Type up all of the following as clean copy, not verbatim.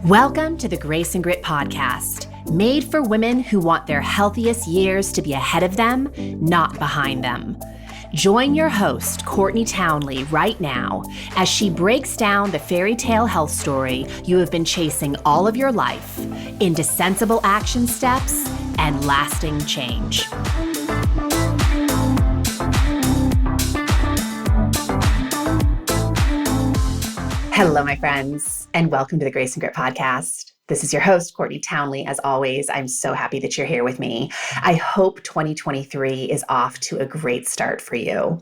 Welcome to the Grace and Grit podcast, made for women who want their healthiest years to be ahead of them, not behind them. Join your host, Courtney Townley, right now as she breaks down the fairy tale health story you have been chasing all of your life into sensible action steps and lasting change. Hello, my friends, and welcome to the Grace and Grit podcast. This is your host, Courtney Townley. As always, I'm so happy that you're here with me. I hope 2023 is off to a great start for you.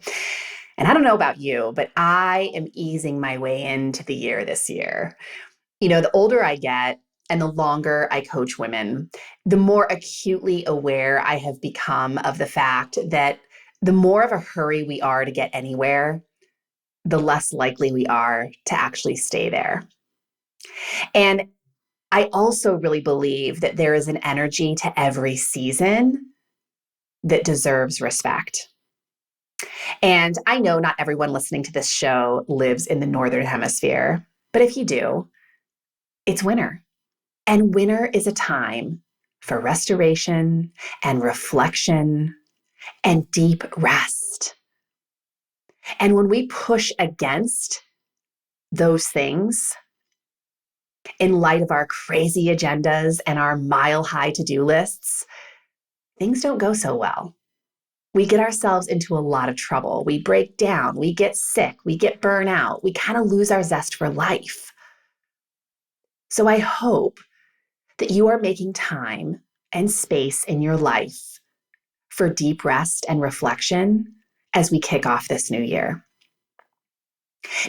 And I don't know about you, but I am easing my way into the year this year. You know, the older I get and the longer I coach women, the more acutely aware I have become of the fact that the more of a hurry we are to get anywhere, the less likely we are to actually stay there. And I also really believe that there is an energy to every season that deserves respect. And I know not everyone listening to this show lives in the Northern Hemisphere, but if you do, it's winter. And winter is a time for restoration and reflection and deep rest. And when we push against those things, in light of our crazy agendas and our mile-high to-do lists, things don't go so well. We get ourselves into a lot of trouble. We break down, we get sick, we get burnt out, we kind of lose our zest for life. So I hope that you are making time and space in your life for deep rest and reflection as we kick off this new year.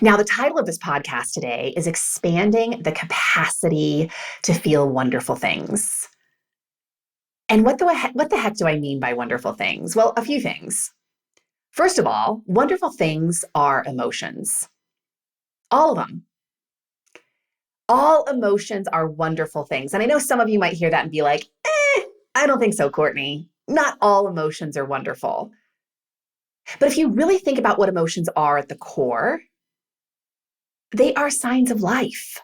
Now, the title of this podcast today is Expanding the Capacity to Feel Wonderful Things. And what the heck do I mean by wonderful things? Well, a few things. First of all, wonderful things are emotions. All of them. All emotions are wonderful things. And I know some of you might hear that and be like, I don't think so, Courtney. Not all emotions are wonderful. But if you really think about what emotions are at the core, they are signs of life.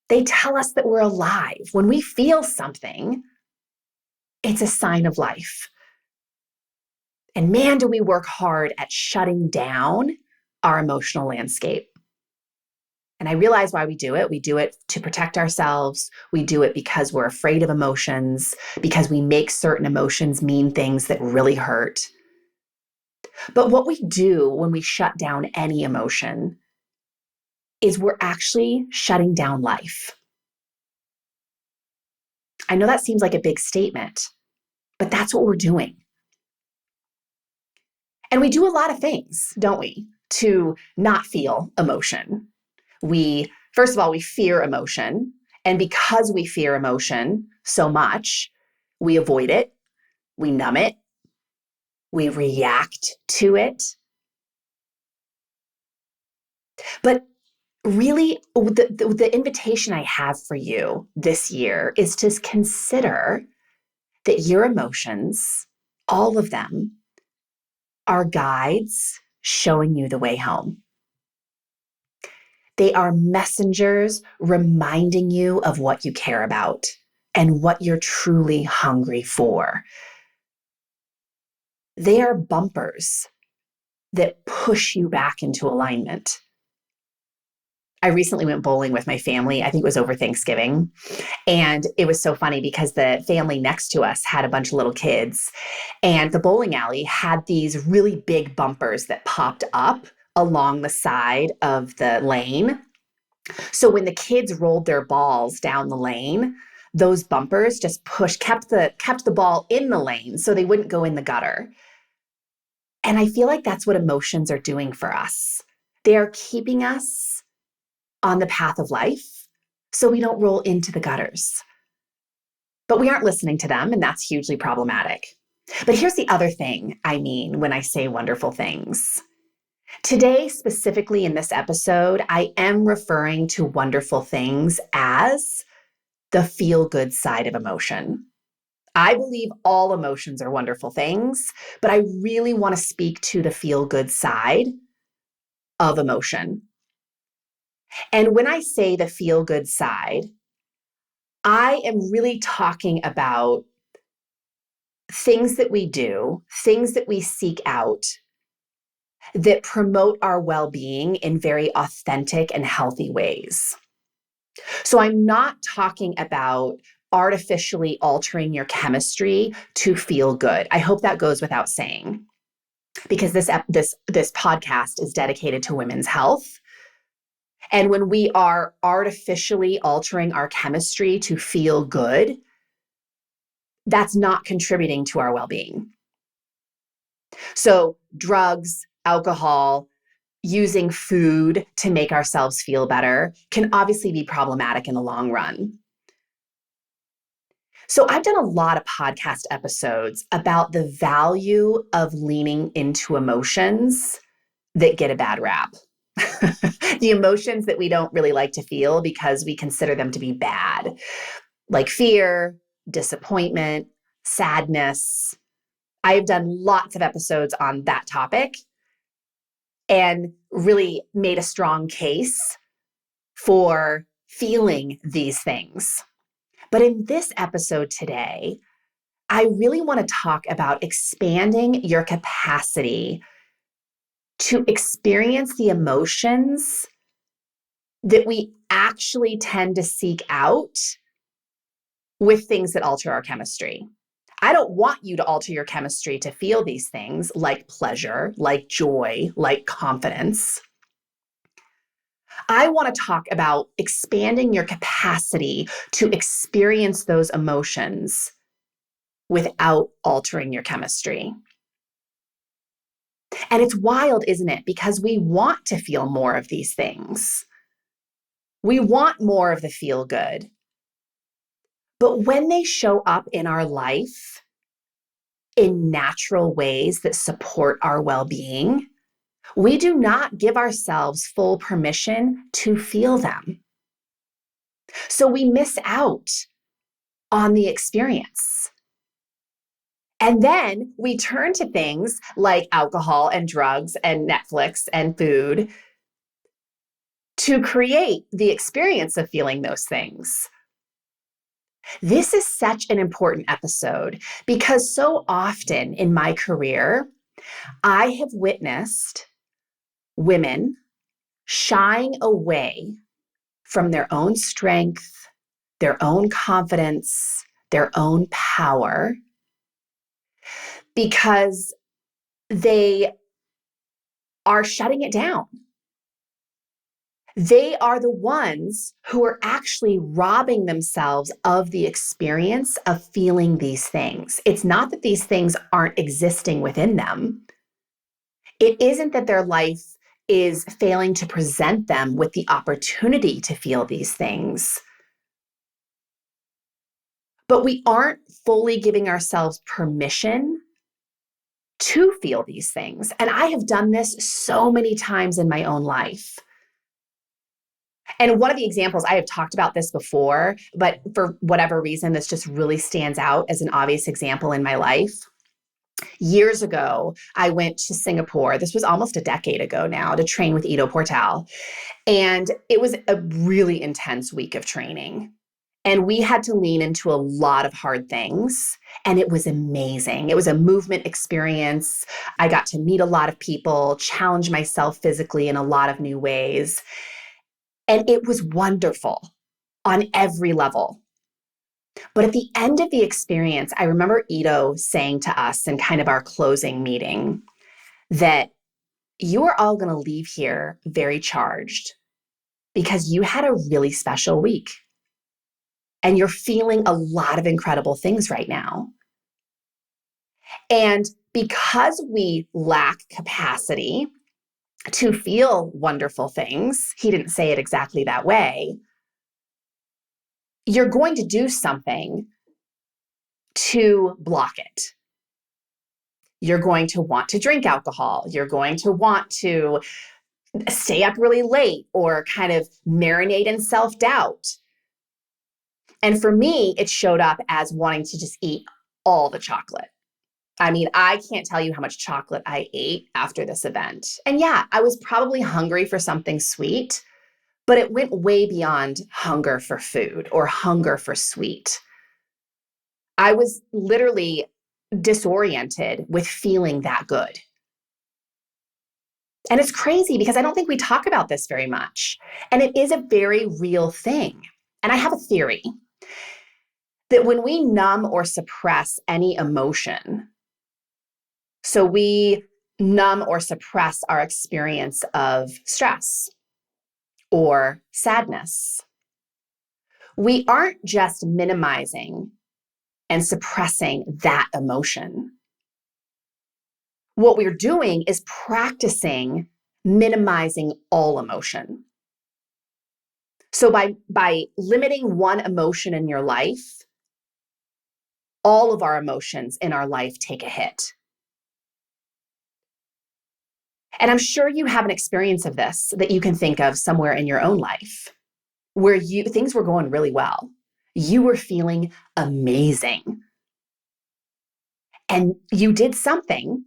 They tell us that we're alive. When we feel something, it's a sign of life. And man, do we work hard at shutting down our emotional landscape. And I realize why we do it. We do it to protect ourselves. We do it because we're afraid of emotions, because we make certain emotions mean things that really hurt. But what we do when we shut down any emotion is we're actually shutting down life. I know that seems like a big statement, but that's what we're doing. And we do a lot of things, don't we, to not feel emotion. First of all, we fear emotion. And because we fear emotion so much, we avoid it, we numb it, we react to it. But really, the invitation I have for you this year is to consider that your emotions, all of them, are guides showing you the way home. They are messengers reminding you of what you care about and what you're truly hungry for. They are bumpers that push you back into alignment. I recently went bowling with my family. I think it was over Thanksgiving. And it was so funny because the family next to us had a bunch of little kids. And the bowling alley had these really big bumpers that popped up along the side of the lane. So when the kids rolled their balls down the lane, those bumpers just kept the ball in the lane so they wouldn't go in the gutter. And I feel like that's what emotions are doing for us. They are keeping us on the path of life so we don't roll into the gutters. But we aren't listening to them, and that's hugely problematic. But here's the other thing I mean when I say wonderful things. Today, specifically in this episode, I am referring to wonderful things as the feel-good side of emotion. I believe all emotions are wonderful things, but I really want to speak to the feel-good side of emotion. And when I say the feel good side, I am really talking about things that we do, things that we seek out that promote our well being in very authentic and healthy ways. So I'm not talking about artificially altering your chemistry to feel good. I hope that goes without saying, because this podcast is dedicated to women's health. And when we are artificially altering our chemistry to feel good, that's not contributing to our well-being. So drugs, alcohol, using food to make ourselves feel better can obviously be problematic in the long run. So I've done a lot of podcast episodes about the value of leaning into emotions that get a bad rap. The emotions that we don't really like to feel because we consider them to be bad, like fear, disappointment, sadness. I've done lots of episodes on that topic and really made a strong case for feeling these things. But in this episode today, I really want to talk about expanding your capacity to experience the emotions that we actually tend to seek out with things that alter our chemistry. I don't want you to alter your chemistry to feel these things like pleasure, like joy, like confidence. I want to talk about expanding your capacity to experience those emotions without altering your chemistry. And it's wild, isn't it? Because we want to feel more of these things. We want more of the feel good. But when they show up in our life in natural ways that support our well-being, we do not give ourselves full permission to feel them. So we miss out on the experience. And then we turn to things like alcohol and drugs and Netflix and food to create the experience of feeling those things. This is such an important episode because so often in my career, I have witnessed women shying away from their own strength, their own confidence, their own power, because they are shutting it down. They are the ones who are actually robbing themselves of the experience of feeling these things. It's not that these things aren't existing within them. It isn't that their life is failing to present them with the opportunity to feel these things. But we aren't fully giving ourselves permission to feel these things. And I have done this so many times in my own life. And one of the examples, I have talked about this before, but for whatever reason, this just really stands out as an obvious example in my life. Years ago, I went to Singapore. This was almost a decade ago now, to train with Ido Portal. And it was a really intense week of training. And we had to lean into a lot of hard things. And it was amazing. It was a movement experience. I got to meet a lot of people, challenge myself physically in a lot of new ways. And it was wonderful on every level. But at the end of the experience, I remember Ido saying to us in kind of our closing meeting that you are all going to leave here very charged because you had a really special week. And you're feeling a lot of incredible things right now. And because we lack capacity to feel wonderful things, he didn't say it exactly that way, you're going to do something to block it. You're going to want to drink alcohol. You're going to want to stay up really late or kind of marinate in self-doubt. And for me, it showed up as wanting to just eat all the chocolate. I mean, I can't tell you how much chocolate I ate after this event. And yeah, I was probably hungry for something sweet, but it went way beyond hunger for food or hunger for sweet. I was literally disoriented with feeling that good. And it's crazy because I don't think we talk about this very much. And it is a very real thing. And I have a theory that when we numb or suppress any emotion, so we numb or suppress our experience of stress or sadness, we aren't just minimizing and suppressing that emotion. What we're doing is practicing minimizing all emotion. So by limiting one emotion in your life, all of our emotions in our life take a hit. And I'm sure you have an experience of this that you can think of somewhere in your own life where things were going really well. You were feeling amazing. And you did something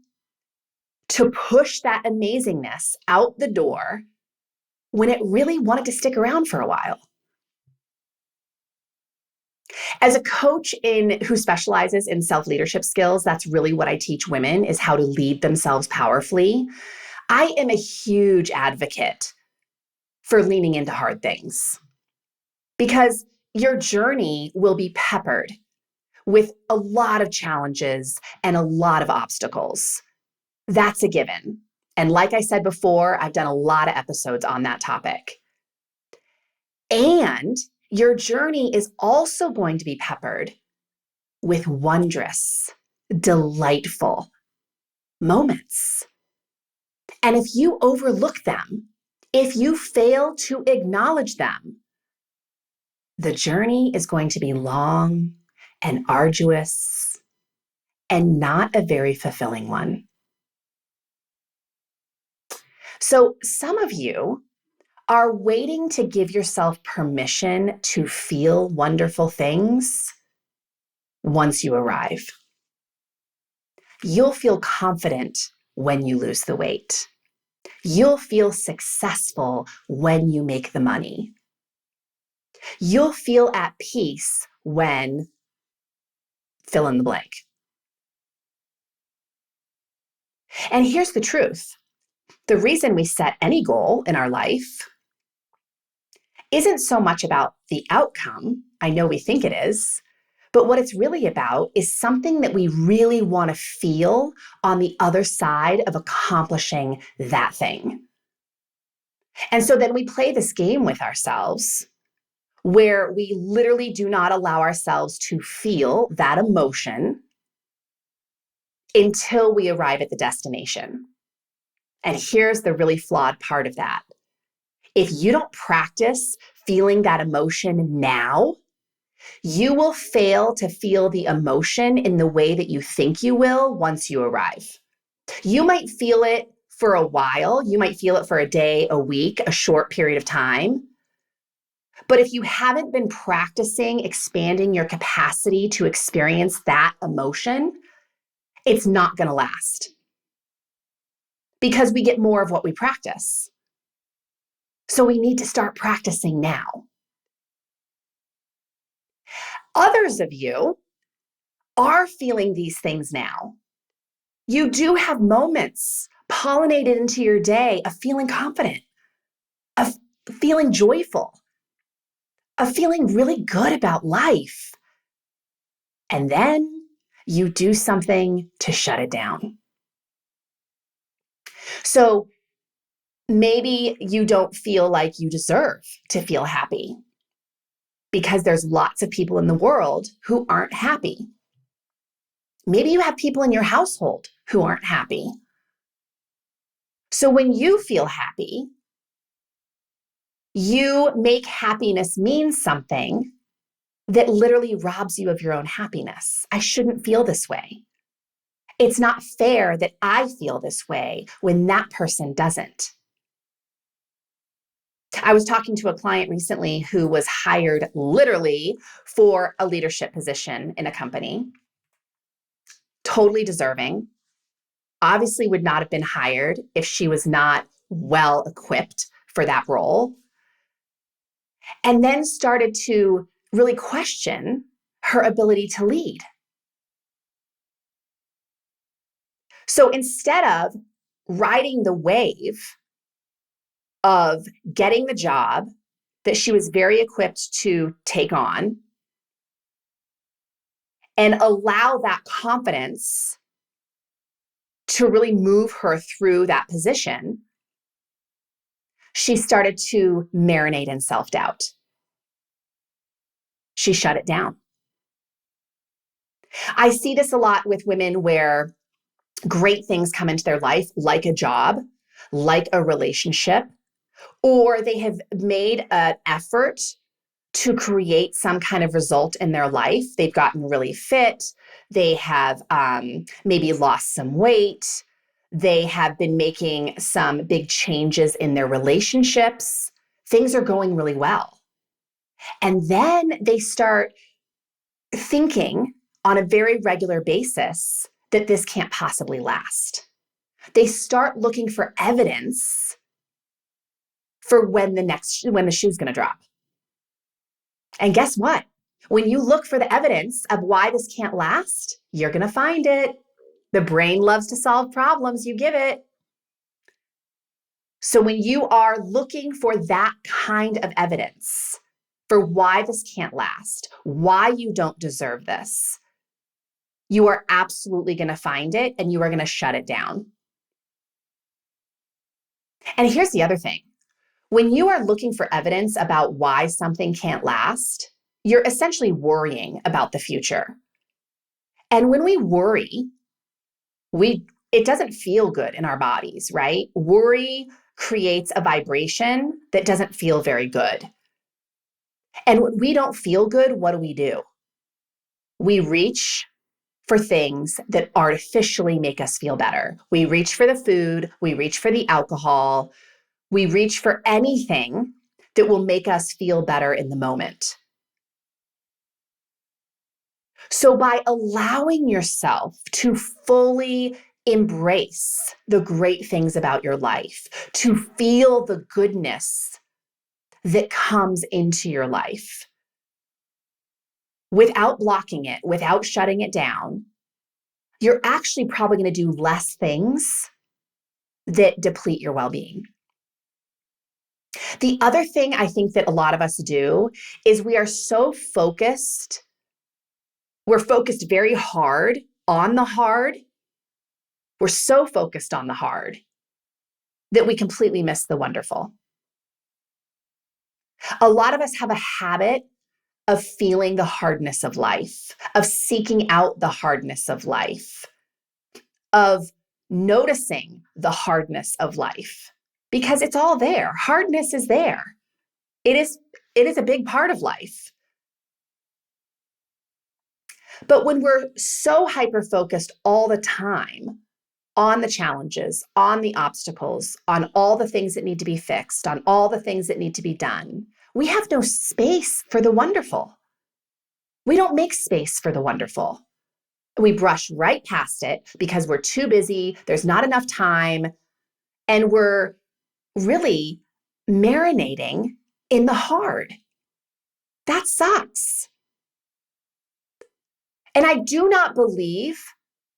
to push that amazingness out the door when it really wanted to stick around for a while. As a coach who specializes in self-leadership skills, that's really what I teach women, is how to lead themselves powerfully. I am a huge advocate for leaning into hard things because your journey will be peppered with a lot of challenges and a lot of obstacles. That's a given. And like I said before, I've done a lot of episodes on that topic. And your journey is also going to be peppered with wondrous, delightful moments. And if you overlook them, if you fail to acknowledge them, the journey is going to be long and arduous and not a very fulfilling one. So some of you are waiting to give yourself permission to feel wonderful things once you arrive. You'll feel confident when you lose the weight. You'll feel successful when you make the money. You'll feel at peace when fill in the blank. And here's the truth. The reason we set any goal in our life isn't so much about the outcome. I know we think it is, but what it's really about is something that we really want to feel on the other side of accomplishing that thing. And so then we play this game with ourselves where we literally do not allow ourselves to feel that emotion until we arrive at the destination. And here's the really flawed part of that. If you don't practice feeling that emotion now, you will fail to feel the emotion in the way that you think you will once you arrive. You might feel it for a while. You might feel it for a day, a week, a short period of time. But if you haven't been practicing expanding your capacity to experience that emotion, it's not going to last because we get more of what we practice. So we need to start practicing now. Others of you are feeling these things now. You do have moments pollinated into your day of feeling confident, of feeling joyful, of feeling really good about life. And then you do something to shut it down. So maybe you don't feel like you deserve to feel happy because there's lots of people in the world who aren't happy. Maybe you have people in your household who aren't happy. So when you feel happy, you make happiness mean something that literally robs you of your own happiness. I shouldn't feel this way. It's not fair that I feel this way when that person doesn't. I was talking to a client recently who was hired literally for a leadership position in a company, totally deserving, obviously would not have been hired if she was not well equipped for that role. and then started to really question her ability to lead. So instead of riding the wave of getting the job that she was very equipped to take on and allow that confidence to really move her through that position, she started to marinate in self-doubt. She shut it down. I see this a lot with women where great things come into their life, like a job, like a relationship, or they have made an effort to create some kind of result in their life. They've gotten really fit. They have maybe lost some weight. They have been making some big changes in their relationships. Things are going really well. And then they start thinking on a very regular basis that this can't possibly last. They start looking for evidence for when the shoe's going to drop. And guess what? When you look for the evidence of why this can't last, you're going to find it. The brain loves to solve problems, you give it. So when you are looking for that kind of evidence for why this can't last, why you don't deserve this, you are absolutely going to find it and you are going to shut it down. And here's the other thing. When you are looking for evidence about why something can't last, you're essentially worrying about the future. And when we worry, it doesn't feel good in our bodies, right? Worry creates a vibration that doesn't feel very good. And when we don't feel good, what do? We reach for things that artificially make us feel better. We reach for the food, we reach for the alcohol, we reach for anything that will make us feel better in the moment. So by allowing yourself to fully embrace the great things about your life, to feel the goodness that comes into your life, without blocking it, without shutting it down, you're actually probably going to do less things that deplete your well-being. The other thing I think that a lot of us do is we are so focused. We're focused very hard on the hard. We're so focused on the hard that we completely miss the wonderful. A lot of us have a habit of feeling the hardness of life, of seeking out the hardness of life, of noticing the hardness of life, because it's all there. Hardness is there. It is a big part of life. But when we're so hyper-focused all the time on the challenges, on the obstacles, on all the things that need to be fixed, on all the things that need to be done, we have no space for the wonderful. We don't make space for the wonderful. We brush right past it because we're too busy, there's not enough time, and we're really marinating in the hard. That sucks. And I do not believe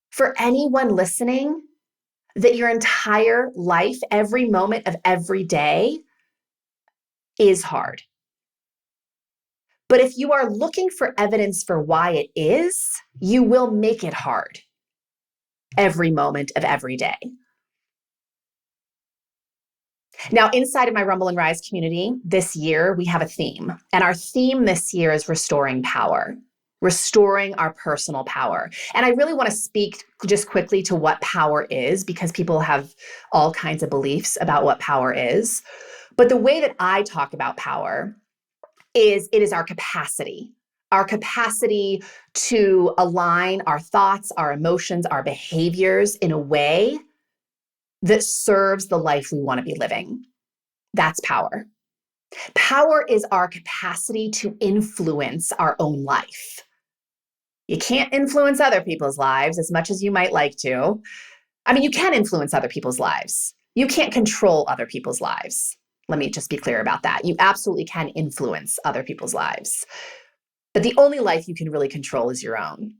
for anyone listening that your entire life, every moment of every day, is hard. But if you are looking for evidence for why it is, you will make it hard every moment of every day. Now, inside of my Rumble and Rise community this year, we have a theme. And our theme this year is restoring power, restoring our personal power. And I really want to speak just quickly to what power is, because people have all kinds of beliefs about what power is. But the way that I talk about power is it is our capacity to align our thoughts, our emotions, our behaviors in a way that serves the life we want to be living. That's power. Power is our capacity to influence our own life. You can't influence other people's lives as much as you might like to. I mean, you can influence other people's lives. You can't control other people's lives. Let me just be clear about that. You absolutely can influence other people's lives, but the only life you can really control is your own.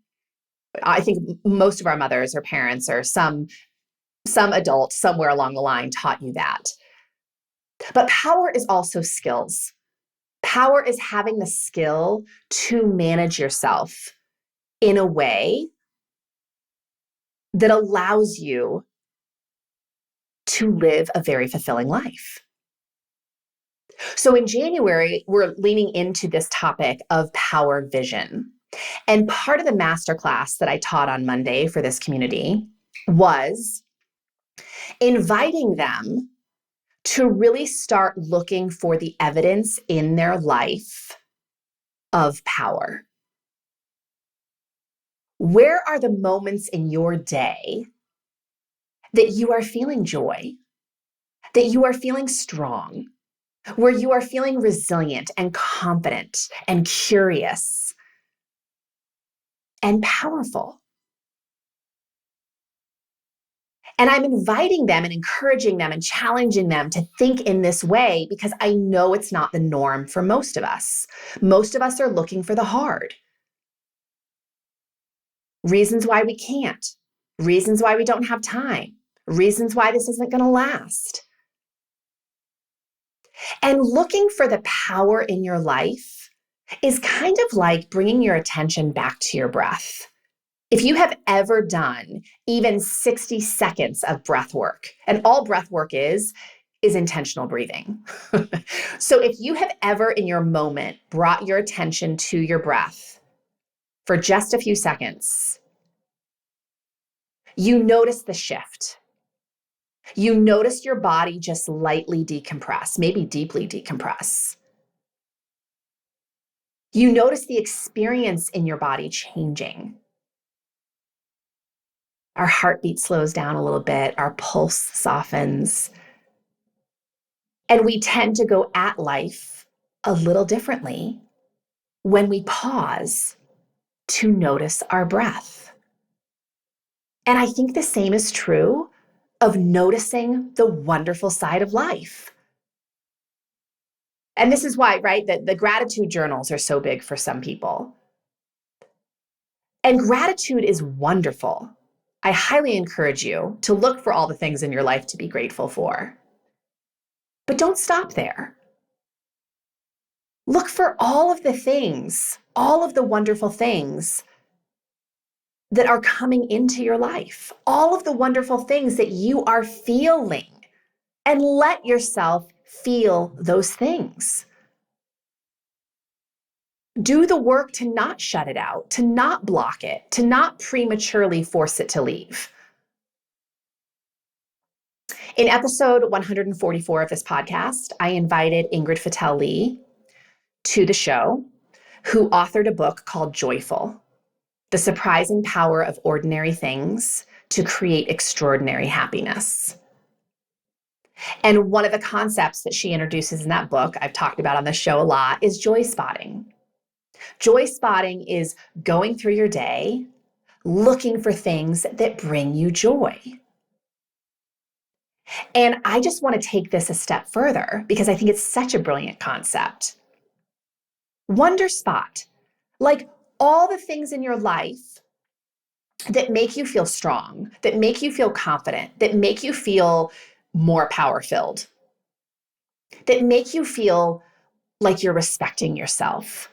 I think most of our mothers or parents or some adult somewhere along the line taught you that. But power is also skills. Power is having the skill to manage yourself in a way that allows you to live a very fulfilling life. So in January, we're leaning into this topic of power vision. And part of the masterclass that I taught on Monday for this community was inviting them to really start looking for the evidence in their life of power. Where are the moments in your day that you are feeling joy, that you are feeling strong, where you are feeling resilient and confident and curious and powerful? And I'm inviting them and encouraging them and challenging them to think in this way because I know it's not the norm for most of us. Most of us are looking for the hard. Reasons why we can't, reasons why we don't have time, reasons why this isn't going to last. And looking for the power in your life is kind of like bringing your attention back to your breath. If you have ever done even 60 seconds of breath work, and all breath work is intentional breathing. So if you have ever in your moment brought your attention to your breath for just a few seconds, you notice the shift. You notice your body just lightly decompress, maybe deeply decompress. You notice the experience in your body changing. Our heartbeat slows down a little bit, our pulse softens, and we tend to go at life a little differently when we pause to notice our breath. And I think the same is true of noticing the wonderful side of life. And this is why, right, that the gratitude journals are so big for some people. And gratitude is wonderful. I highly encourage you to look for all the things in your life to be grateful for. But don't stop there. Look for all of the things, all of the wonderful things that are coming into your life, all of the wonderful things that you are feeling, and let yourself feel those things. Do the work to not shut it out, to not block it, to not prematurely force it to leave. In episode 144 of this podcast, I invited Ingrid Fattel-Lee to the show, who authored a book called Joyful: The Surprising Power of Ordinary Things to Create Extraordinary Happiness. And one of the concepts that she introduces in that book, I've talked about on the show a lot, is joy spotting. Joy spotting is going through your day, looking for things that bring you joy. And I just want to take this a step further because I think it's such a brilliant concept. Wonder spot, like all the things in your life that make you feel strong, that make you feel confident, that make you feel more power-filled, that make you feel like you're respecting yourself.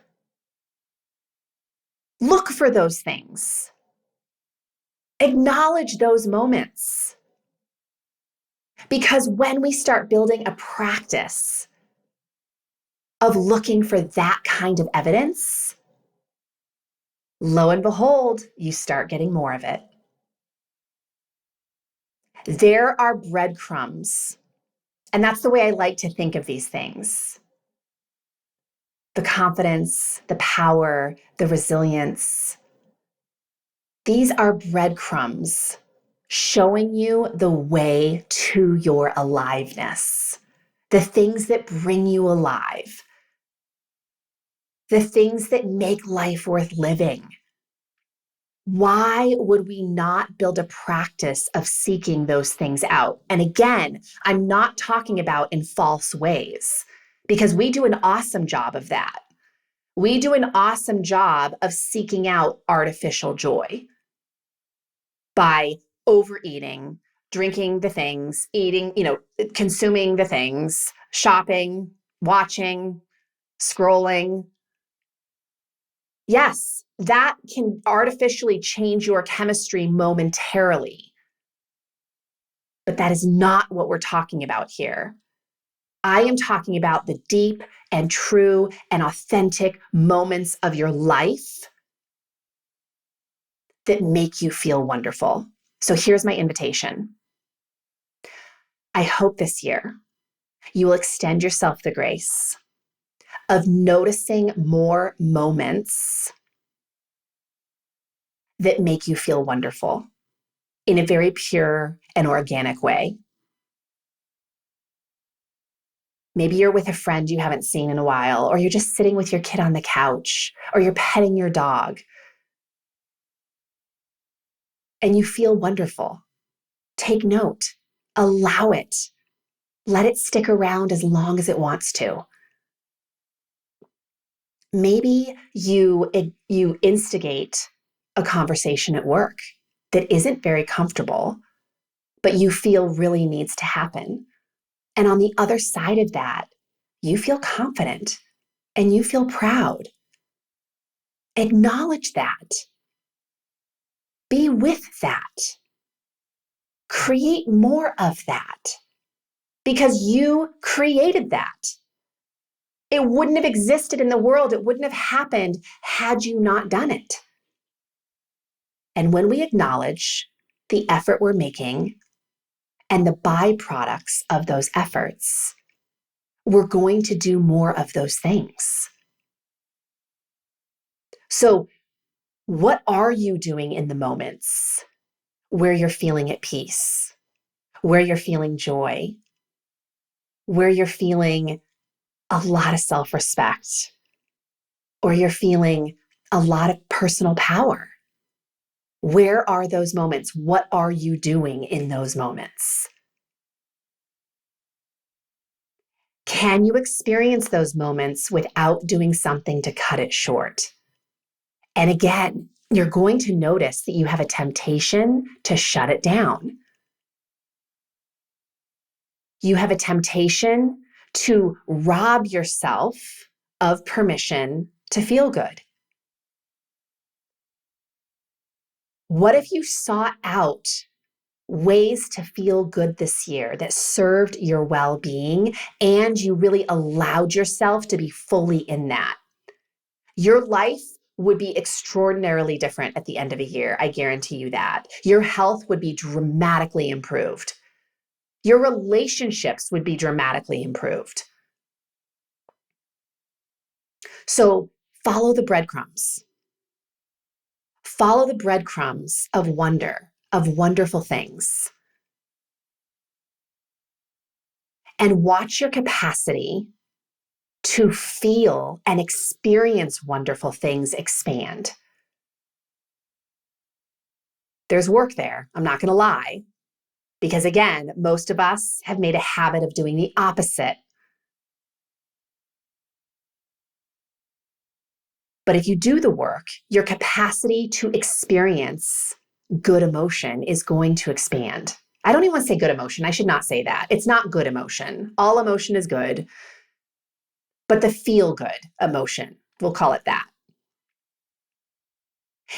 Look for those things. Acknowledge those moments. Because when we start building a practice of looking for that kind of evidence, lo and behold, you start getting more of it. There are breadcrumbs, and that's the way I like to think of these things. The confidence, the power, the resilience. These are breadcrumbs showing you the way to your aliveness, the things that bring you alive, the things that make life worth living. Why would we not build a practice of seeking those things out? And again, I'm not talking about in false ways, because we do an awesome job of that. We do an awesome job of seeking out artificial joy by overeating, drinking the things, eating, consuming the things, shopping, watching, scrolling. Yes, that can artificially change your chemistry momentarily, but that is not what we're talking about here. I am talking about the deep and true and authentic moments of your life that make you feel wonderful. So here's my invitation. I hope this year you will extend yourself the grace of noticing more moments that make you feel wonderful in a very pure and organic way. Maybe you're with a friend you haven't seen in a while, or you're just sitting with your kid on the couch, or you're petting your dog, and you feel wonderful. Take note, allow it, let it stick around as long as it wants to. Maybe you instigate a conversation at work that isn't very comfortable, but you feel really needs to happen. And on the other side of that, you feel confident and you feel proud. Acknowledge that. Be with that. Create more of that because you created that. It wouldn't have existed in the world. It wouldn't have happened had you not done it. And when we acknowledge the effort we're making and the byproducts of those efforts, we're going to do more of those things. So, what are you doing in the moments where you're feeling at peace, where you're feeling joy, where you're feeling a lot of self-respect, or you're feeling a lot of personal power? Where are those moments? What are you doing in those moments? Can you experience those moments without doing something to cut it short? And again, you're going to notice that you have a temptation to shut it down. You have a temptation to rob yourself of permission to feel good. What if you sought out ways to feel good this year that served your well-being and you really allowed yourself to be fully in that? Your life would be extraordinarily different at the end of a year. I guarantee you that. Your health would be dramatically improved. Your relationships would be dramatically improved. So follow the breadcrumbs. Follow the breadcrumbs of wonder, of wonderful things. And watch your capacity to feel and experience wonderful things expand. There's work there, I'm not going to lie, because again, most of us have made a habit of doing the opposite. But if you do the work, your capacity to experience good emotion is going to expand. I don't even want to say good emotion. I should not say that. It's not good emotion. All emotion is good, but the feel good emotion, we'll call it that.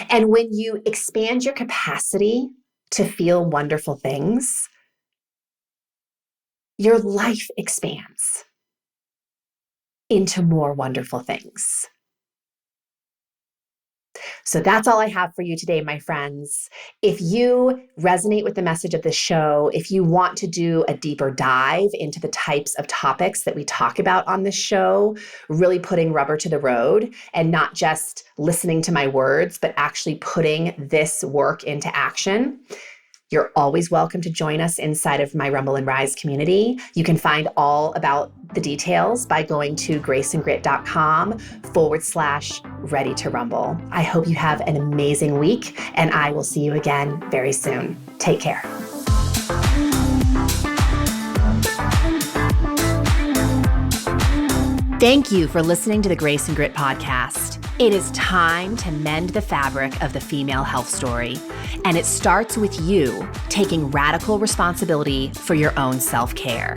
And when you expand your capacity to feel wonderful things, your life expands into more wonderful things. So that's all I have for you today, my friends. If you resonate with the message of this show, if you want to do a deeper dive into the types of topics that we talk about on this show, really putting rubber to the road and not just listening to my words, but actually putting this work into action, You're always welcome to join us inside of my Rumble and Rise community. You can find all about the details by going to graceandgrit.com/ready to rumble. I hope you have an amazing week, and I will see you again very soon. Take care. Thank you for listening to the Grace and Grit podcast. It is time to mend the fabric of the female health story. And it starts with you taking radical responsibility for your own self-care.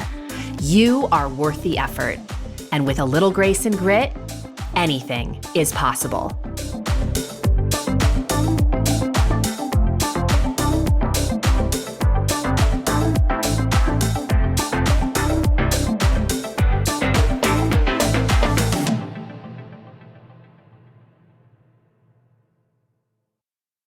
You are worth the effort. And with a little grace and grit, anything is possible.